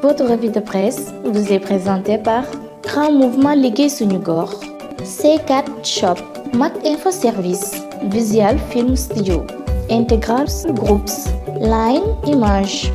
Votre revue de presse vous est présentée par Grand Mouvement Liggéey Suñu Gox, C4 Shop, Mak Info Service, Visual Film Studio, Integral Groups, Line Image.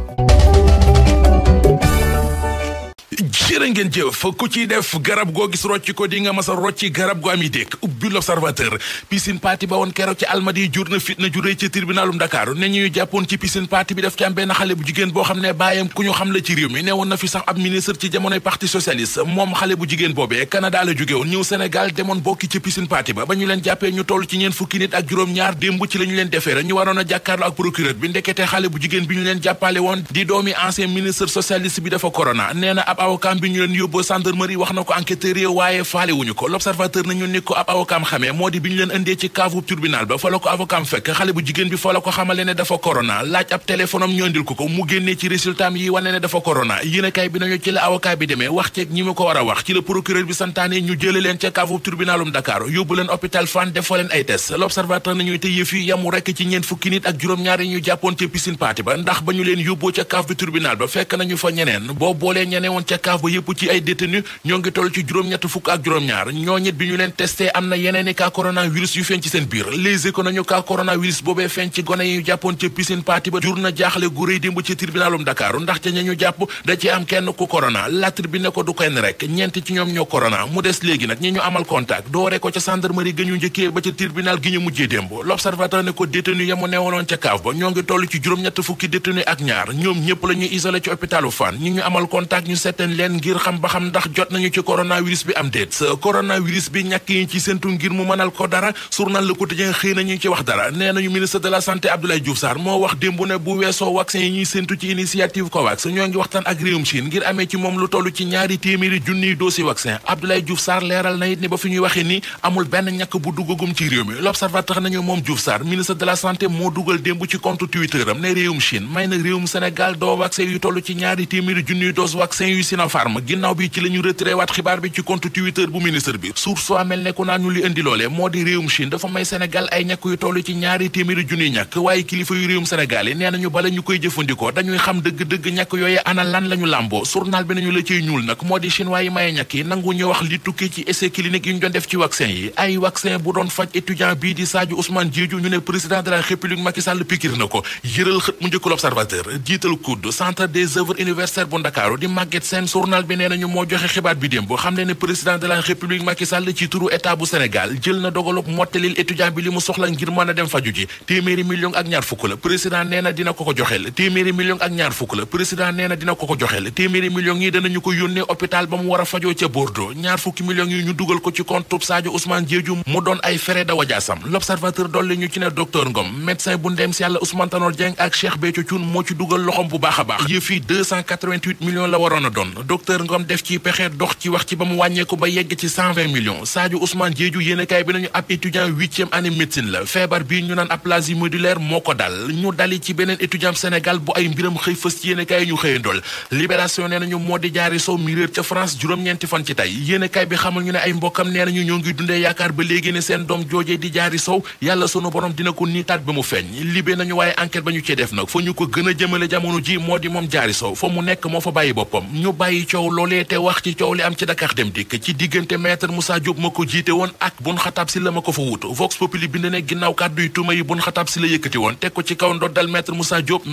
jërë ngeen jëf ku ci def garab goo gis rocci ko di nga mas a rocci garab gu ami dékk ubbi l'Observateur piscine party ba woon keroog ci Almadies jur na fitna ju rëy ci tribunalum Dakar ne ñuy jàppoon ci piscine party bi def ci am benn xale bu jigéen boo xam ne bàyyam ku ñu xam la ci réew mi ne woon na fi sax ab ministre ci jamonoy parti socialiste moom xale bu jigéen boobee Canada la jóge woon ñëw Sénégal demoon bokki ci piscine party ba ñu leen jàppee ñu toll ci ñeen fukki nit ak juróom-ñaar démb ci la ñu leen defeere ñu waroon a jàkkaarloo ak procureur bi ndekete xale bu jigéen bi ñu leen jàppale woon di doomi ancien ministre socialiste bi dafa corona nee na ab avocat bi ñu leen yóbboo gendarmerie wax na ko enquêteur yi waaye faale wuñu ko l'Observateur nañu ni ko ab avocat xamee moo di bi ñu leen indee ci caavu tribunal ba fa la ko avocat fekk xale bu jigéen bi fa la ko xamale ne dafa corona laaj ab téléphone am ñu indil ko mu génnee ci résultat yi wane ne dafa corona yéenekaay bi nañu ci la avocat bi demee wax ceeg ñi mu ko war a wax ci la procureur bi santaane ñu jële leen ca caavu tribunalum Dakar yóbbu leen hôpital Fann def fa leen ay test l'Observateur nañu te yëf yi yamu rekk ci ñeen fukki nit ak juróom-ñaar yi ñu jàppoon ca piscine party ba ndax ba ñu leen yóbboo ca caav bi tribunal ba fekk nañu fa ñeneen boo boolee ñeneen woon ca caav ba yëpp ci ay détenu ñoo ngi toll ci juróom-ñett fukk ak juróom-ñaar ñoo ñit bi ñu leen testé am na yeneen i cas coronavirus yu feeñ ci seen biir Les Échos nañu cas coronavirus boobee feeñ ci gone yi ñu jàppoon ca piscine party ba jur na jaaxle gu rëy démb ci tribunalum Dakar ndax ca ña ñu jàpp da ci am kenn ku corona La Tribune ne ko du kenn rek ñeent ci ñoom ñoo corona mu des léegi nag ñi ñu amal contact doore ko ca gendarmerie ga ñu njëkkee ba ca tribunal gi ñu mujjee démb L'Observateur ne ko détenu ya mu neewaloon ca kaaf ba ñoo ngi toll ci juróom-ñett fukki détenu ak ñaar ñoom ñëpp la ñuy isolé ci hôpitalu Fann ñi ñu amal contact ñu seeteen leen ngir xam ba xam ndax jot nañu ci coronavirus bi am déet coronavirus bi ñàkk yi ci séntu ngir mu mënal ko dara journal Le Quotidien xëy nañu ci wax dara nee nañu ministre de la santé Abdoulaye Diouf Sarr moo wax démb ne bu weesoo vaccin yi ñuy séntu ci initiative COVAX ñoo ngi waxtaan ak réewum Chine ngir amee ci moom lu toll ci 200 junniy doosi vaccin Abdoulaye Diouf Sarr leeral na it ni ba fi ñuy waxee ni amul benn ñàkk bu duggagum ci réew mi L'Observateur nañu moom Diouf Sarr ministre de la santé moo dugal démb ci compte Twitter am ne réewum Chine may na réewum Sénégal doo vaccin yu toll ci 200 junniy dose vaccin yu Sinopharm ginnaaw bi ci la ñu retiré waat xibaar bi ci compte Twitter bu ministre bi source soo mel ne ku naan ñu li indi loole moo di réewum Chine dafa may Sénégal ay ñàkk yu toll ci 200 junniy ñàkk waaye kilifa yu réewum Sénégal yi nee nañu bala ñu koy jëfandikoo dañuy xam dëgg-dëgg ñàkk yooyu ana lan la ñu làmboo journal bi nañu la ciy ñuul nag moo di chinois yi maye ñàkk yi nangu ñu wax li tukkee ci essai clinique yi ñu doon def ci vaccin yi ay vaccin bu doon faj étudiant bii di Sadio Ousmane Diédhiou ñu ne président de la République Macky Sall pikir na ko yëral xët mu njëkk l'Observateur jiital COUD centre des œuvres universitaires bu Ndakaaru di Maguette Sène journal bi nee nañu moo joxe xibaar bi démb boo xam ne président de la République Macky Sall ci turu état bu Sénégal jël na dogalub mottalil étudiant bi li mu soxla ngir mën a dem faju ji téeméeri million ak ñaar fukk la président nee na dina ko ko joxeel téeméeri million ak ñaar fukk la président nee na dina ko ko joxeel téeméeri millions yi danañu ko yónnee hôpital ba mu war a fajoo ca Bordeaux ñaar fukki millions yi ñu dugal ko ci compte Sadio Ousmane Diédhiou mu doon ay frais de wajaasam L'Observateur dolli ñu ci ne docteur Ngom médecin bu ndem si yàlla Ousmane Tanor Dieng ak Cheikh Béthio Thioune moo ci dugal loxom bu baax a baax yëf yi 288 millions la waroon a doon docteur Ngom def ci pexe dox ci wax ci ba mu wàññeeku ba yegg ci 120 millions Sadio Ousmane Diédhiou yéenekaay bi nañu ab étudiant 8e année médecine la feebar bii ñu naan aplasie modulaire moo ko dal ñu dali ci beneen étudiant Sénégal bu ay mbiram xëy fës ci yéenekaay ñu xëyandool Libération nee nañu moo di Diary Sow mi réer ca France juróom-ñeenti fan ci tey yéenekaay bi xamal ñu ne ay mbokkam nee nañu ñoo ngi dundee yaakaar ba léegi ne seen doom joojee di Diary Sow yàlla sunu borom dina ko niitaat ba mu feeñ libé nañu waaye enquête ba ñu cee def nag fa ñu ko gën a jëmale jamono ji moo di moom Diary Sow fa mu nekk moo fa bàyyi boppam ñu bàyyi coow loolee te wax ci coow li am ci Dakar Dem Dikk ci diggante maître Moussa Diop ma ko jiite woon ak Boun Khatab Sylla ma ko fa wut Vox Populi bind ne ginnaaw kàdduy tuuma yi Boun Khatab Sylla yëkkati woon teg ko ci kaw ndoddal maître Moussa Diop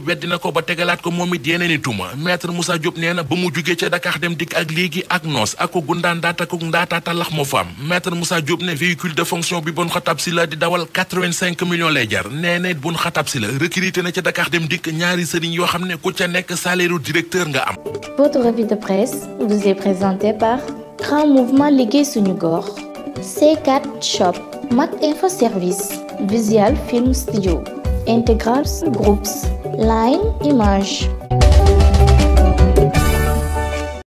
weddi na ko ba tegalaat ko moom it yeneeni tuuma maître Moussa Diop nee na ba mu jugee ca Dakar Dem Dikk ak léegi ak noos ak ko gundaan daata ko ndaataata lax moo fa am maître Moussa Diop ne véhicule de fonction bi Boun Khatab Sylla di dawal 85 millions lay jar nee na Boun Khatab Sylla recruté na ca Dakar Dem Dikk ñaari sëriñ yoo xam ne ku ca nekk salaire directeur nga am. Votre revue de presse vous est présentée par Grand Mouvement Liggéey Suñu Gox, C4 Shop, Mak Info Service, Visual Film Studio, Integral Groups, Line Image.